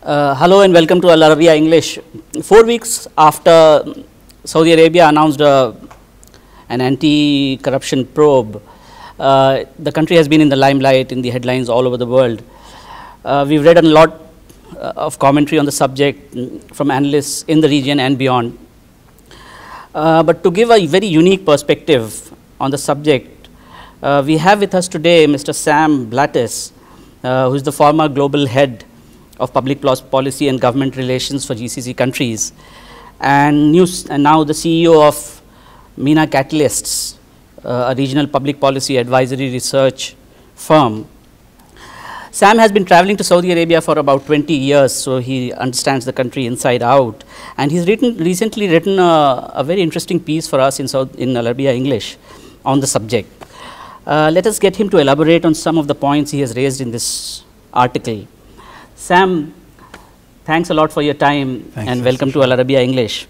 Hello and welcome to Arabiya English. 4 weeks after Saudi Arabia announced an anti-corruption probe, the country has been in the limelight, in the headlines all over the world. We've read a lot of commentary on the subject from analysts in the region and beyond. But to give a very unique perspective on the subject, we have with us today Mr. Sam Blatteis, who is the former global head of public policy and government relations for GCC countries, and now the CEO of MENA Catalysts, a regional public policy advisory research firm. Sam has been traveling to Saudi Arabia for about 20 years, so he understands the country inside out. And he's recently written a very interesting piece for us in Arabiya English on the subject. Let us get him to elaborate on some of the points he has raised in this article. Sam, thanks a lot for your time and welcome to Arabiya English.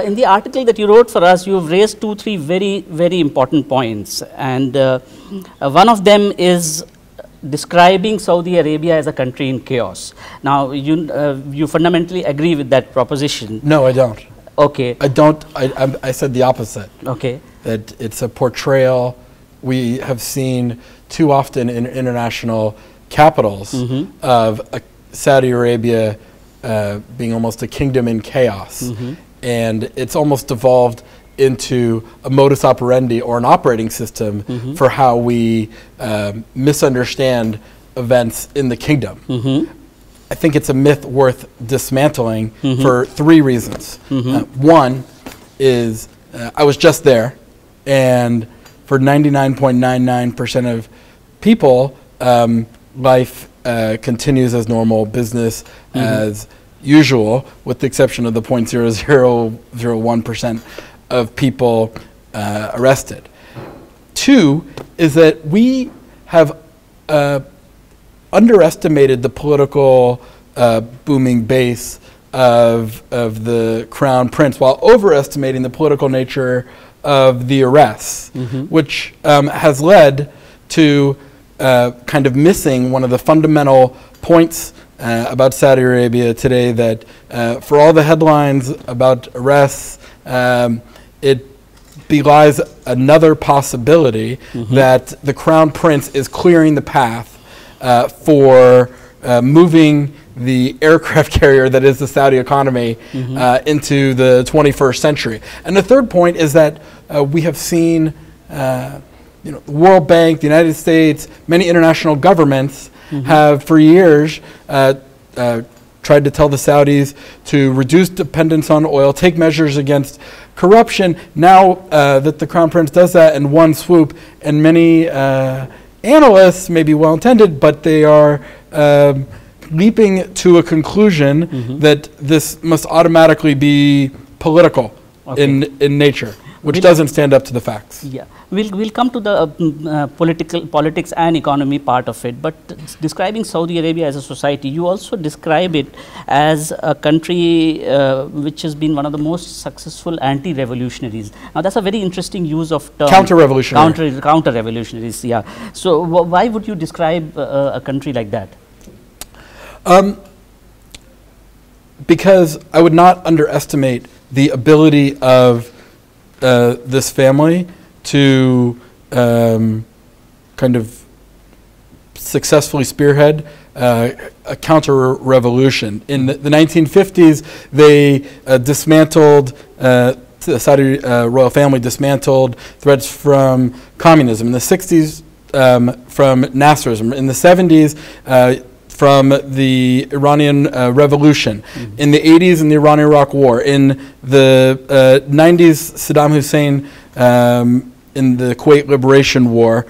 In the article that you wrote for us, you have raised 2-3 very important points, and one of them is describing Saudi Arabia as a country in chaos. Now, you fundamentally agree with that proposition. No, I don't. Okay. I don't. I said the opposite. Okay. That it's a portrayal we have seen too often in international capitals of Saudi Arabia being almost a kingdom in chaos. And it's almost evolved into a modus operandi or an operating system for how we misunderstand events in the kingdom. I think it's a myth worth dismantling for 3 reasons. One is I was just there, and for 99.99% of people, life continues as normal, business as usual, with the exception of the 0.0001% of people arrested. 2 is that we have underestimated the political booming base of the Crown Prince, while overestimating the political nature of the arrests, which has led to kind of missing one of the fundamental points about Saudi Arabia today, that for all the headlines about arrests, it belies another possibility that the Crown Prince is clearing the path for moving the aircraft carrier that is the Saudi economy into the 21st century. And the third point is that we have seen the World Bank, the United States, many international governments have for years tried to tell the Saudis to reduce dependence on oil, take measures against corruption. Now that the Crown Prince does that in one swoop, and many analysts may be well-intended, but they are leaping to a conclusion that this must automatically be political in nature, which doesn't stand up to the facts. Yeah, we'll come to the politics and economy part of it, but describing Saudi Arabia as a society, you also describe it as a country which has been one of the most successful anti-revolutionaries. Now, that's a very interesting use of term. Counter-revolutionary. Counter-revolutionaries, yeah. So, why would you describe a country like that? Because I would not underestimate the ability of this family to kind of successfully spearhead a counter-revolution. In the 1950s, they dismantled, the Saudi royal family dismantled threats from communism. In the 60s, from Nasserism. In the 70s, from the Iranian Revolution, in the 80s in the Iran-Iraq War, in the 90s Saddam Hussein in the Kuwait Liberation War,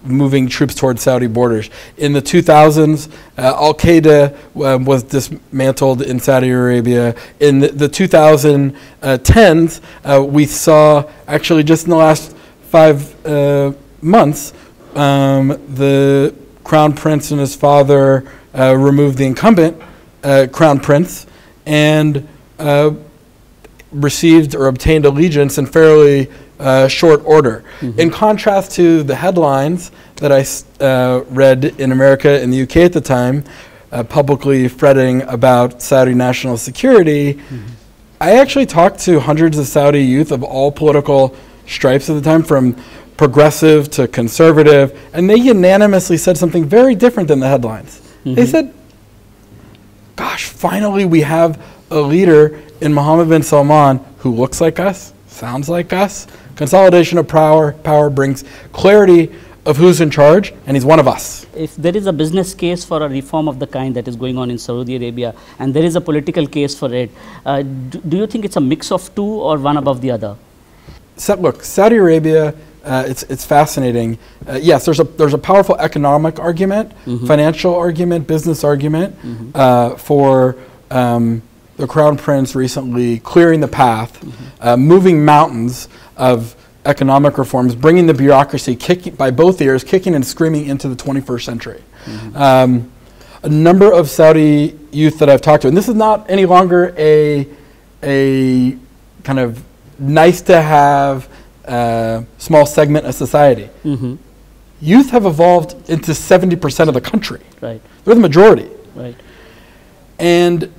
moving troops towards Saudi borders. In the 2000s, Al-Qaeda was dismantled in Saudi Arabia. In the 2010s, we saw, actually just in the last 5 months, the Crown Prince and his father removed the incumbent Crown Prince and received or obtained allegiance in fairly short order. In contrast to the headlines that I read in America and the UK at the time, publicly fretting about Saudi national security, I actually talked to hundreds of Saudi youth of all political stripes at the time, from progressive to conservative, and they unanimously said something very different than the headlines. They said, gosh, finally we have a leader in Mohammed bin Salman who looks like us, sounds like us. Consolidation of power brings clarity of who's in charge, and he's one of us. If there is a business case for a reform of the kind that is going on in Saudi Arabia, and there is a political case for it, do you think it's a mix of two or one above the other? So, look, Saudi Arabia, it's fascinating. Yes, there's a powerful economic argument, financial argument, business argument for the Crown Prince recently clearing the path, moving mountains of economic reforms, bringing the bureaucracy by both ears, kicking and screaming into the 21st century. A number of Saudi youth that I've talked to, and this is not any longer a kind of nice to have small segment of society. Youth have evolved into 70% of the country. Right. They're the majority. Right. And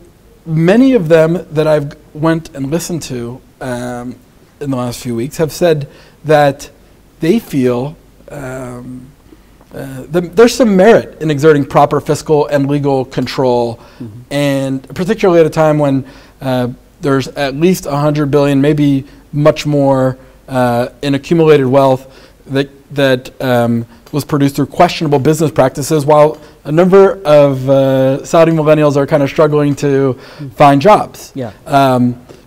many of them that I've went and listened to in the last few weeks have said that they feel there's some merit in exerting proper fiscal and legal control, and particularly at a time when there's at least 100 billion, maybe much more, in accumulated wealth that was produced through questionable business practices, while a number of Saudi millennials are kind of struggling to find jobs. Yeah.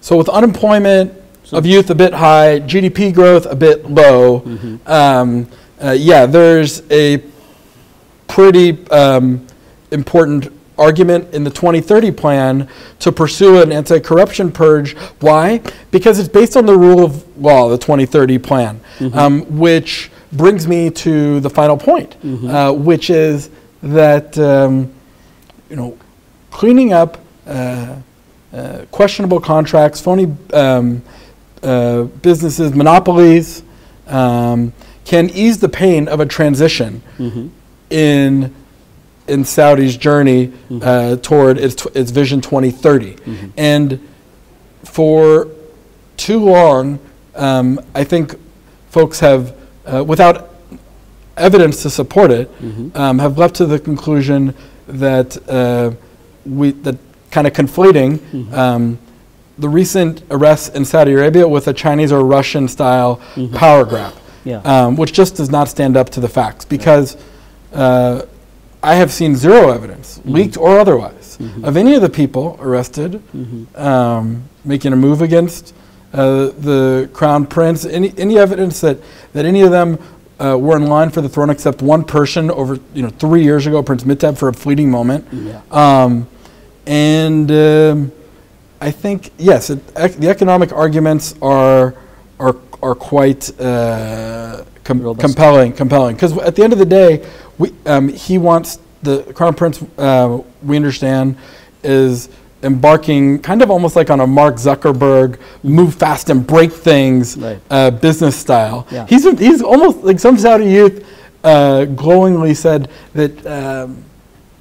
So with unemployment of youth a bit high, GDP growth a bit low, yeah, there's a pretty important argument in the 2030 plan to pursue an anti-corruption purge. Why? Because it's based on the rule of law, the 2030 plan, which brings me to the final point, which is that cleaning up questionable contracts, phony businesses, monopolies, can ease the pain of a transition in Saudi's journey toward its Vision 2030. And for too long, I think folks have, without evidence to support it, have left to the conclusion that that kind of conflating the recent arrests in Saudi Arabia with a Chinese or Russian style power grab, which just does not stand up to the facts, because I have seen zero evidence, leaked or otherwise, of any of the people arrested making a move against the Crown Prince. Any evidence that any of them were in line for the throne, except one person over 3 years ago, Prince Mittab, for a fleeting moment. And I think yes, the economic arguments are quite compelling. Because at the end of the day, he wants the Crown Prince. We understand is embarking kind of almost like on a Mark Zuckerberg move fast and break things business style. He's almost like some Saudi youth glowingly said that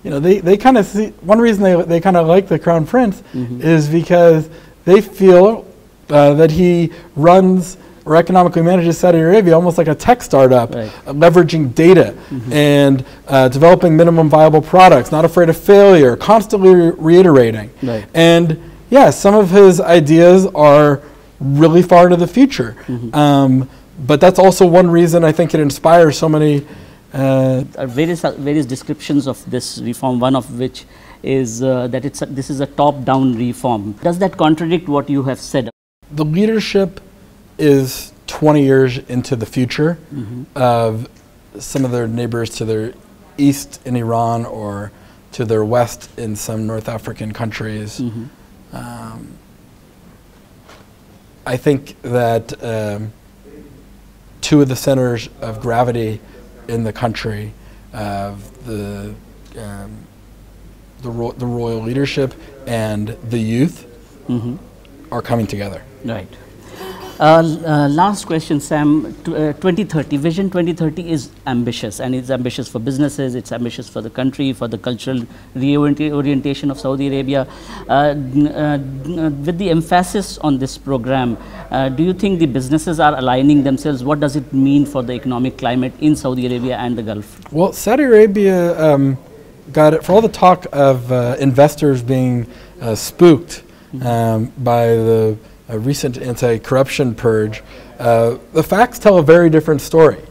they kind of see one reason they kind of like the Crown Prince is because they feel that he runs or economically manages Saudi Arabia almost like a tech startup, leveraging data and developing minimum viable products, not afraid of failure, constantly reiterating. And yeah, some of his ideas are really far into the future. But that's also one reason I think it inspires so many. Various descriptions of this reform, one of which is that this is a top-down reform. Does that contradict what you have said? The leadership is 20 years into the future of some of their neighbors to their east in Iran or to their west in some North African countries. I think that two of the centers of gravity in the country of the royal leadership and the youth are coming together. Right. Last question, Sam. 2030, Vision 2030 is ambitious, and it's ambitious for businesses, it's ambitious for the country, for the cultural reorientation of Saudi Arabia. With the emphasis on this program, do you think the businesses are aligning themselves? What does it mean for the economic climate in Saudi Arabia and the Gulf? Well, Saudi Arabia got it for all the talk of investors being spooked by the recent anti-corruption purge. The facts tell a very different story.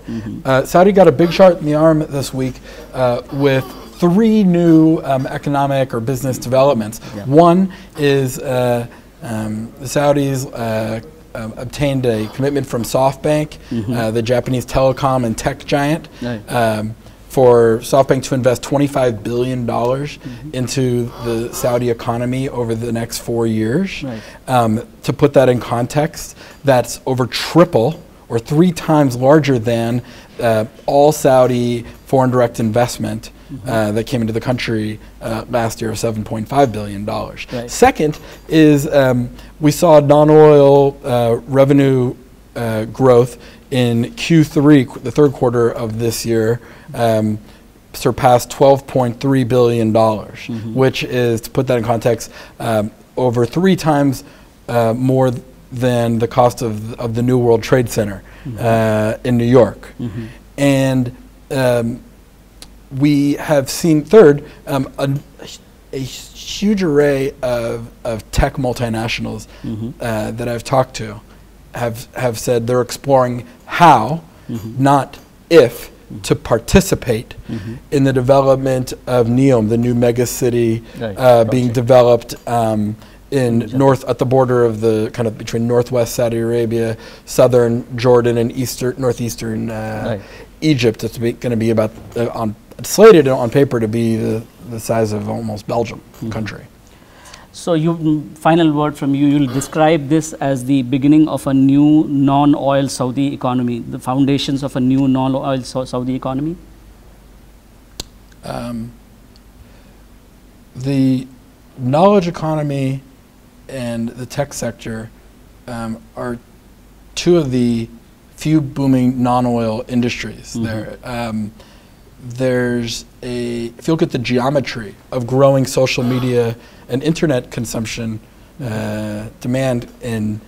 Saudi got a big shot in the arm this week with 3 new economic or business developments. Yeah. One is the Saudis obtained a commitment from SoftBank, the Japanese telecom and tech giant, for SoftBank to invest $25 billion into the Saudi economy over the next 4 years. To put that in context, that's over triple or 3 times larger than all Saudi foreign direct investment that came into the country last year of $7.5 billion. Second is we saw non-oil revenue growth in Q3, the third quarter of this year, surpassed $12.3 billion, which is, to put that in context, over 3 times more than the cost of the New World Trade Center in New York. And we have seen, third, a huge array of tech multinationals that I've talked to have said they're exploring how, not if, to participate in the development of NEOM, the new mega city being developed in at the border of the kind of between northwest Saudi Arabia, southern Jordan, and northeastern Egypt. It's going to be about slated on paper to be the size of almost Belgium country. So, final word from you. You'll describe this as the beginning of a new non-oil Saudi economy, the foundations of a new non-oil Saudi economy. The knowledge economy and the tech sector are 2 of the few booming non-oil industries. There's if you look at the geometry of growing social media and internet consumption demand in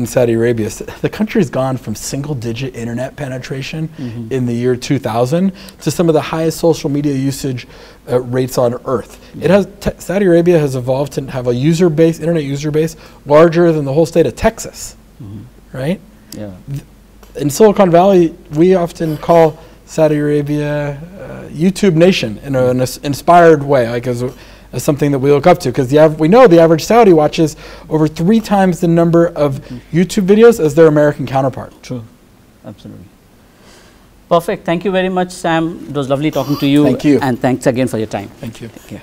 Saudi Arabia, the country's gone from single-digit internet penetration in the year 2000 to some of the highest social media usage rates on earth. Saudi Arabia has evolved to have a internet user base larger than the whole state of Texas, right? Yeah. In Silicon Valley, we often call Saudi Arabia YouTube nation in an inspired way, like as something that we look up to, because we know the average Saudi watches over 3 times the number of YouTube videos as their American counterpart. True, absolutely. Perfect. Thank you very much, Sam. It was lovely talking to you. Thank you. And thanks again for your time. Thank you. Take care.